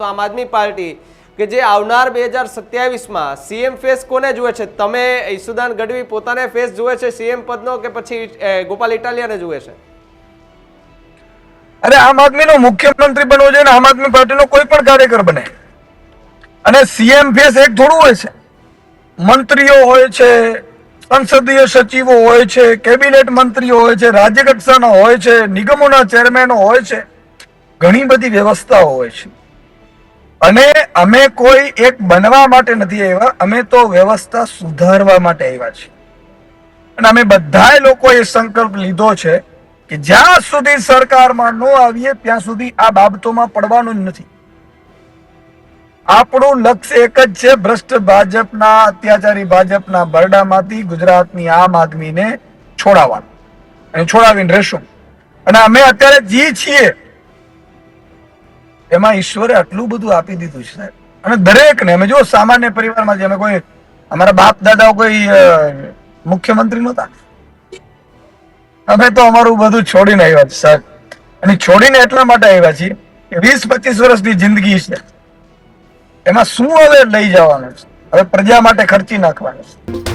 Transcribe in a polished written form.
આમ આદમી પાર્ટી કે જે આવનાર 2027માં સીએમ ફેસ કોને જુએ છે? તમે ઈસુદાન ગઢવી પોતાને ફેસ જુએ છે સીએમ પદનો કે પછી ગોપાલ ઇટાલિયાને જુએ છે? અરે આમ આદમીનો મુખ્યમંત્રી બનવો જોઈએ ને આમ આદમી પાર્ટીનો કોઈ પણ કાર્યકર બને અને સીએમ ફેસ એક થોડું હોય છે. મંત્રીઓ હોય છે, સંસદીય સચિવો હોય છે, કેબિનેટ મંત્રીઓ હોય છે, રાજ્ય કક્ષાના હોય છે, નિગમોના ચેરમેનો હોય છે, ઘણી બધી વ્યવસ્થાઓ હોય છે. અને અમે કોઈ એક બનવા માટે નથી આવ્યા, અમે તો વ્યવસ્થા સુધારવા માટે આવ્યા છીએ. અને અમે બધાય લોકોએ સંકલ્પ લીધો છે કે જ્યાં સુધી સરકારમાં ન આવીએ ત્યાં સુધી આ બાબતોમાં પડવાનું જ નથી. આપણું લક્ષ્ય એક જ છે, ભ્રષ્ટ ભાજપના, અત્યાચારી ભાજપના બરડામાંથી ગુજરાતની આમ આદમીને છોડાવવાનું અને છોડાવીને રહેશું. અને અમે અત્યારે જી છીએ એમાં ઈશ્વરે આટલું બધું આપી દીધું છે સાહેબ. અને દરેકને અમે જો સામાન્ય પરિવારમાં અમે કોઈ અમારા બાપ દાદાઓ કોઈ મુખ્યમંત્રી નહોતા, અમે તો અમારું બધું છોડીને આવ્યા છે સાહેબ. અને છોડીને એટલા માટે આવ્યા છીએ કે 20-25 વર્ષની જિંદગી છે, એમાં શું હવે લઈ જવાનું છે? હવે પ્રજા માટે ખર્ચી નાખવાનું છે.